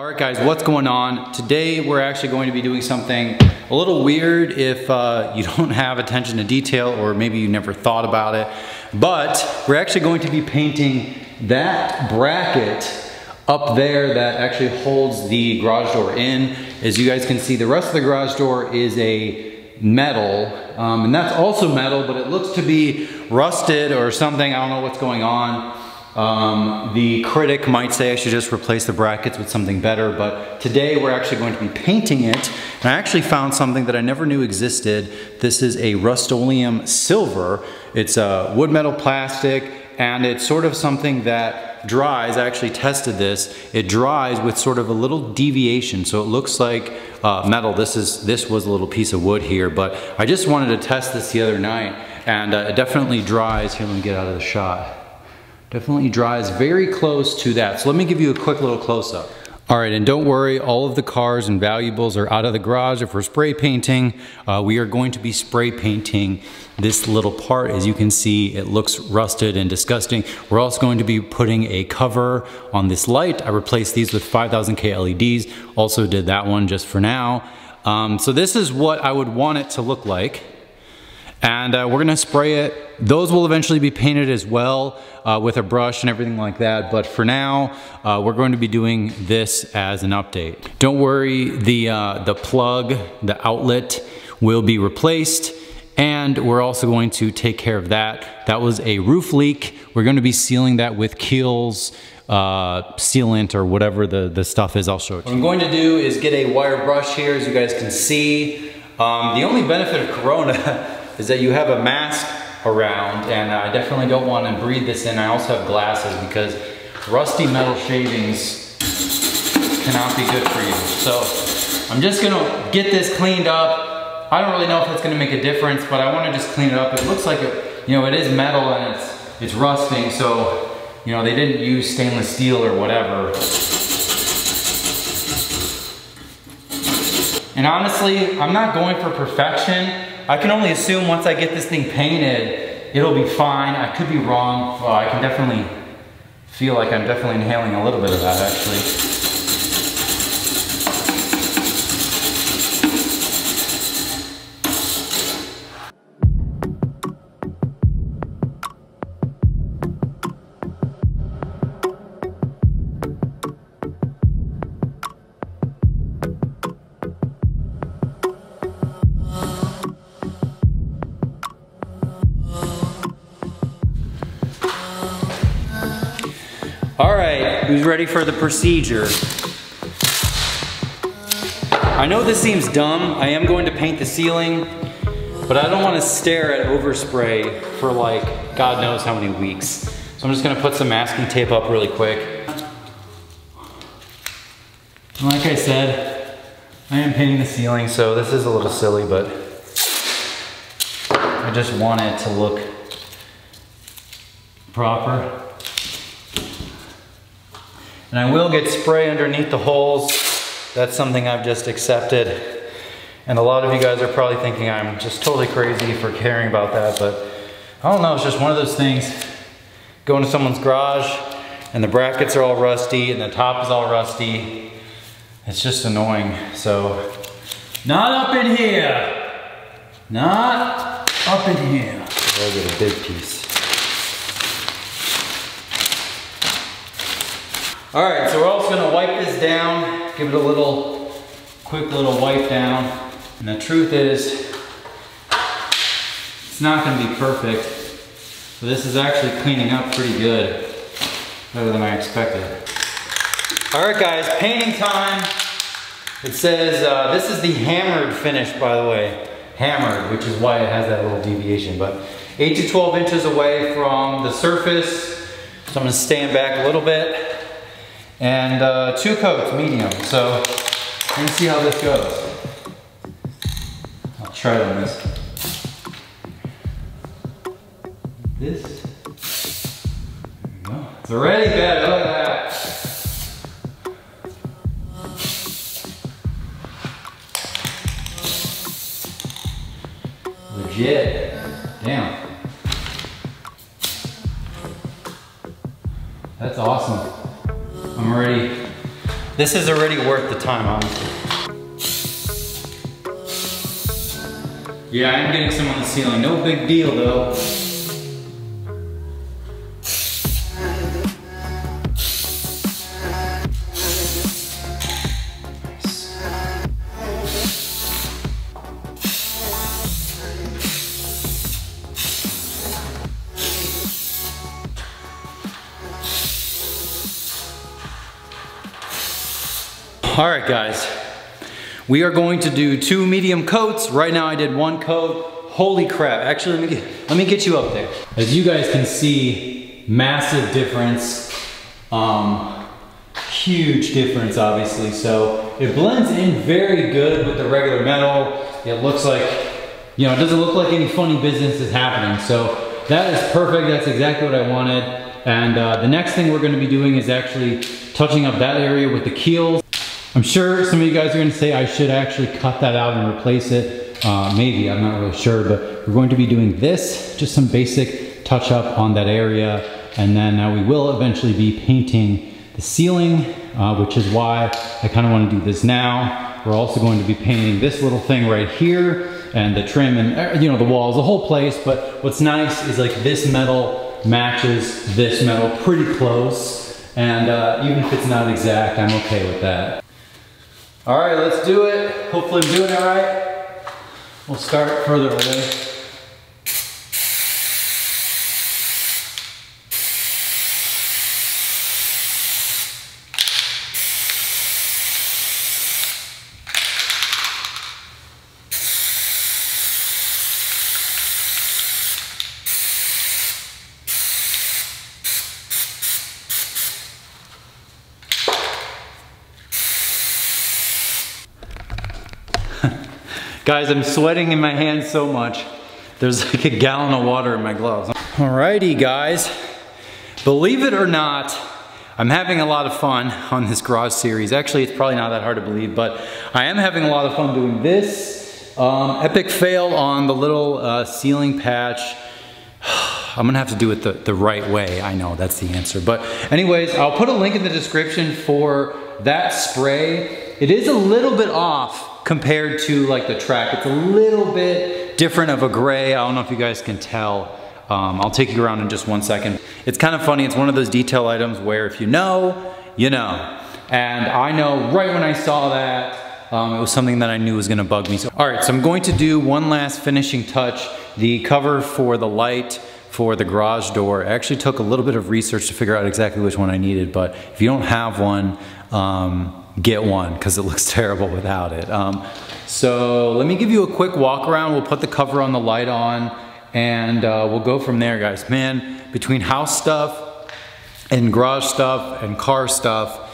All right guys, what's going on? Today we're actually going to be doing something a little weird if you don't have attention to detail or maybe you never thought about it. But we're actually going to be painting that bracket up there that actually holds the garage door in. As you guys can see, the rest of the garage door is a metal, and that's also metal, but it looks to be rusted or something. I don't know what's going on. The critic might say I should just replace the brackets with something better, but today we're actually going to be painting it. And I actually found something that I never knew existed. This is a Rust-Oleum silver. It's a wood metal plastic, and it's sort of something that dries. I actually tested this. It dries with sort of a little deviation, so it looks like metal. This was a little piece of wood here, but I just wanted to test this the other night, and it definitely dries. Here, let me get out of the shot. Definitely dries very close to that. So let me give you a quick little close-up. All right, and don't worry, all of the cars and valuables are out of the garage. If we're spray painting, we are going to be spray painting this little part. As you can see, it looks rusted and disgusting. We're also going to be putting a cover on this light. I replaced these with 5000K LEDs. Also did that one just for now. So this is what I would want it to look like. And we're gonna spray it. Those will eventually be painted as well with a brush and everything like that. But for now, we're going to be doing this as an update. Don't worry, the plug, the outlet will be replaced. And we're also going to take care of that. That was a roof leak. We're gonna be sealing that with Kiehl's sealant or whatever the stuff is. I'll show it to you. What I'm going to do is get a wire brush here, as you guys can see. The only benefit of Corona is that you have a mask around, and I definitely don't want to breathe this in. I also have glasses because rusty metal shavings cannot be good for you. So I'm just gonna get this cleaned up. I don't really know if it's gonna make a difference, but I want to just clean it up. It looks like it, you know, it is metal and it's rusting, so you know they didn't use stainless steel or whatever. And honestly, I'm not going for perfection. I can only assume once I get this thing painted, it'll be fine. I could be wrong. Well, I can definitely feel like I'm definitely inhaling a little bit of that actually. All right, who's ready for the procedure? I know this seems dumb. I am going to paint the ceiling, but I don't want to stare at overspray for like God knows how many weeks. So I'm just gonna put some masking tape up really quick. And like I said, I am painting the ceiling, so this is a little silly, but I just want it to look proper. And I will get spray underneath the holes. That's something I've just accepted. And a lot of you guys are probably thinking I'm just totally crazy for caring about that, but I don't know, it's just one of those things. Go into someone's garage and the brackets are all rusty and the top is all rusty. It's just annoying, so. Not up in here. Not up in here. I'll get a big piece. All right, so we're also gonna wipe this down, give it a quick little wipe down. And the truth is, it's not gonna be perfect, but this is actually cleaning up pretty good, better than I expected. All right guys, painting time. It says, this is the hammered finish, by the way. Hammered, which is why it has that little deviation, but 8 to 12 inches away from the surface. So I'm gonna stand back a little bit. And 2 coats, medium. So we're gonna see how this goes. I'll try it on this. This. There we go. It's already better, look at that. Legit. Damn. That's awesome. I'm ready. This is already worth the time, honestly. Yeah, I am getting some on the ceiling. No big deal though. All right, guys. We are going to do 2 medium coats. Right now I did 1 coat. Holy crap. Actually, let me get you up there. As you guys can see, massive difference. Huge difference, obviously. So it blends in very good with the regular metal. It looks like, you know, it doesn't look like any funny business is happening. So that is perfect. That's exactly what I wanted. And the next thing we're going to be doing is actually touching up that area with the keels. I'm sure some of you guys are gonna say I should actually cut that out and replace it. Maybe, I'm not really sure, but we're going to be doing this, just some basic touch up on that area. And then we will eventually be painting the ceiling, which is why I kind of want to do this now. We're also going to be painting this little thing right here and the trim and, you know, the walls, the whole place. But what's nice is like this metal matches this metal pretty close. And even if it's not exact, I'm okay with that. All right, let's do it. Hopefully I'm doing it right. We'll start further away. Guys, I'm sweating in my hands so much. There's like a gallon of water in my gloves. Alrighty, guys. Believe it or not, I'm having a lot of fun on this garage series. Actually, it's probably not that hard to believe, but I am having a lot of fun doing this. Epic fail on the little ceiling patch. I'm gonna have to do it the right way. I know that's the answer. But anyways, I'll put a link in the description for that spray. It is a little bit off compared to like the track. It's a little bit different of a gray. I don't know if you guys can tell. I'll take you around in just 1 second. It's kind of funny. It's one of those detail items where if you know, you know. And I know right when I saw that, it was something that I knew was gonna bug me. So, all right, so I'm going to do one last finishing touch. The cover for the light for the garage door. I actually took a little bit of research to figure out exactly which one I needed, but if you don't have one, get one because it looks terrible without it. So let me give you a quick walk around. We'll put the cover on the light on and we'll go from there, guys. Man, between house stuff and garage stuff and car stuff,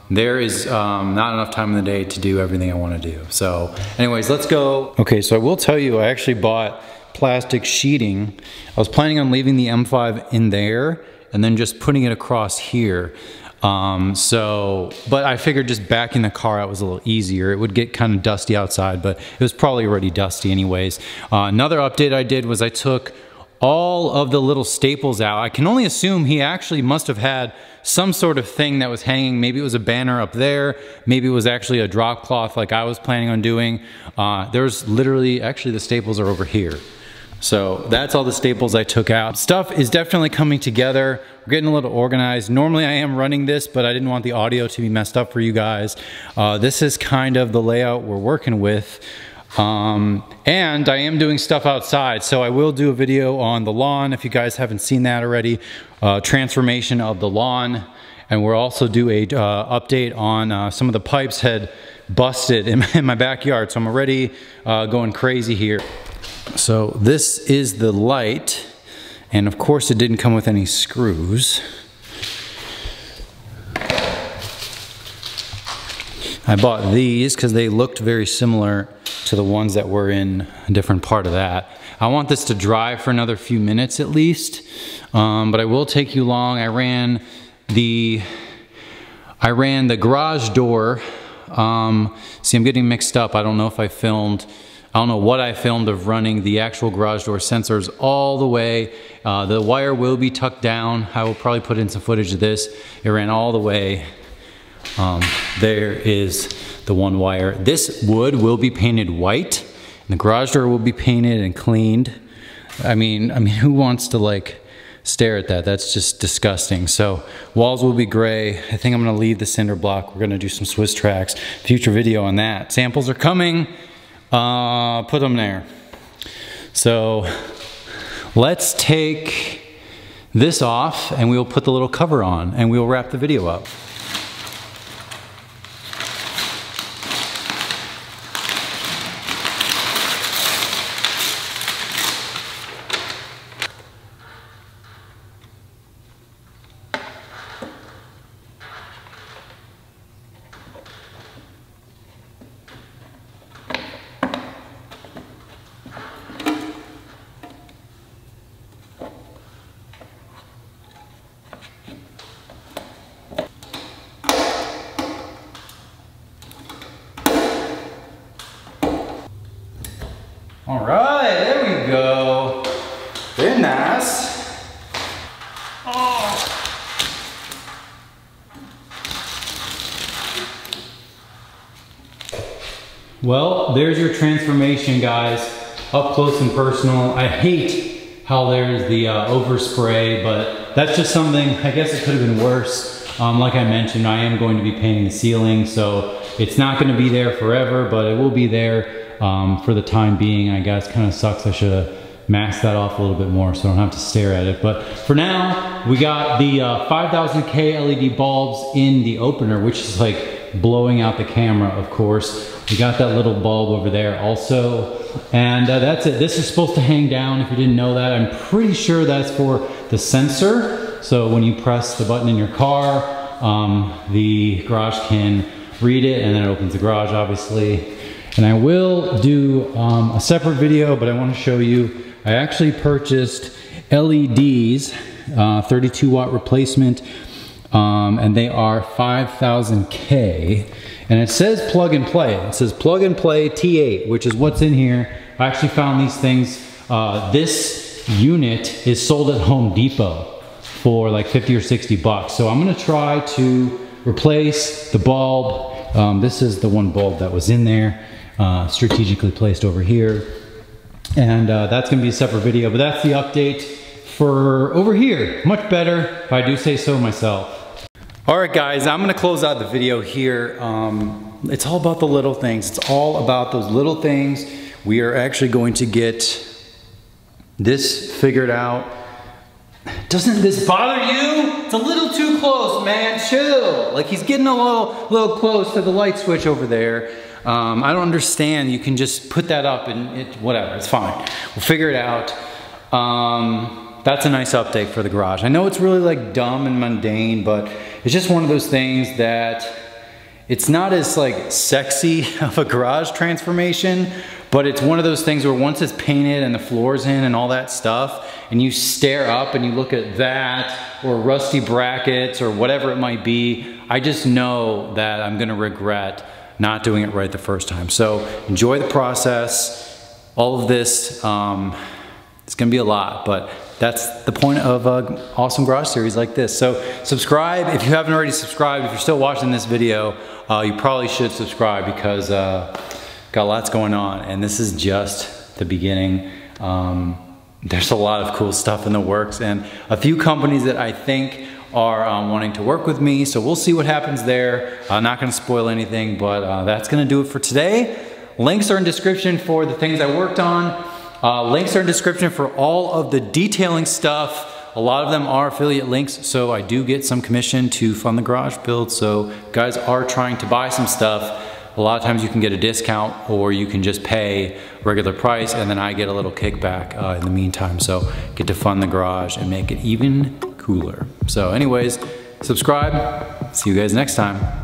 there is not enough time in the day to do everything I want to do. So anyways, let's go. Okay, so I will tell you, I actually bought plastic sheeting. I was planning on leaving the M5 in there and then just putting it across here. But I figured just backing the car out was a little easier. It would get kind of dusty outside, but it was probably already dusty anyways. Another update I did was I took all of the little staples out. I can only assume he actually must have had some sort of thing that was hanging. Maybe it was a banner up there. Maybe it was actually a drop cloth like I was planning on doing. There's literally, actually the staples are over here. So that's all the staples I took out. Stuff is definitely coming together. We're getting a little organized. Normally I am running this, but I didn't want the audio to be messed up for you guys. This is kind of the layout we're working with. And I am doing stuff outside, so I will do a video on the lawn if you guys haven't seen that already. Transformation of the lawn. And we'll also do a update on some of the pipes had busted in my backyard. So I'm already going crazy here. So this is the light, and of course it didn't come with any screws. I bought these because they looked very similar to the ones that were in a different part of that. I want this to dry for another few minutes at least, but I will take you along. I ran the garage door. See, I'm getting mixed up. I don't know if I filmed. I don't know what I filmed of running the actual garage door sensors all the way. The wire will be tucked down. I will probably put in some footage of this. It ran all the way There is the one wire. This wood will be painted white, and the garage door will be painted and cleaned. I mean, who wants to like stare at that? That's just disgusting. So walls will be gray. I think I'm gonna leave the cinder block. We're gonna do some Swiss tracks. Future video on that. Samples are coming. Put them there. So let's take this off and we'll put the little cover on and we'll wrap the video up. All right, there we go. Very nice. Oh. Well, there's your transformation, guys. Up close and personal. I hate how there's the overspray, but that's just something, I guess it could have been worse. Like I mentioned, I am going to be painting the ceiling, so it's not going to be there forever, but it will be there for the time being. I guess kind of sucks. I should have masked that off a little bit more so I don't have to stare at it. But for now, we got the 5000K LED bulbs in the opener, which is like blowing out the camera, of course. We got that little bulb over there also. And that's it. This is supposed to hang down, if you didn't know that. I'm pretty sure that's for the sensor. So when you press the button in your car, the garage can read it and then it opens the garage, obviously. And I will do a separate video, but I want to show you, I actually purchased LEDs, 32 watt replacement, and they are 5000K. And it says plug and play. It says plug and play T8, which is what's in here. I actually found these things. This unit is sold at Home Depot for like 50 or 60 bucks. So I'm gonna try to replace the bulb. This is the one bulb that was in there, strategically placed over here. And that's gonna be a separate video, but that's the update for over here. Much better, if I do say so myself. All right, guys, I'm gonna close out the video here. It's all about the little things. It's all about those little things. We are actually going to get this figured out. Doesn't this bother you? It's a little too close, man, chill. Like he's getting a little close to the light switch over there. I don't understand. You can just put that up and whatever, it's fine. We'll figure it out. That's a nice update for the garage. I know it's really like dumb and mundane, but it's just one of those things that it's not as like sexy of a garage transformation, but it's one of those things where once it's painted and the floor's in and all that stuff, and you stare up and you look at that or rusty brackets or whatever it might be, I just know that I'm gonna regret not doing it right the first time. So enjoy the process. All of this, it's gonna be a lot, but that's the point of an awesome garage series like this. So subscribe if you haven't already subscribed. If you're still watching this video, you probably should subscribe because got lots going on and this is just the beginning. There's a lot of cool stuff in the works and a few companies that I think are wanting to work with me. So we'll see what happens there. I'm not gonna spoil anything, but that's gonna do it for today. Links are in description for the things I worked on. Links are in description for all of the detailing stuff. A lot of them are affiliate links, so I do get some commission to fund the garage build. So guys are trying to buy some stuff. A lot of times you can get a discount or you can just pay regular price and then I get a little kickback in the meantime. So get to fund the garage and make it even cooler. So anyways, subscribe. See you guys next time.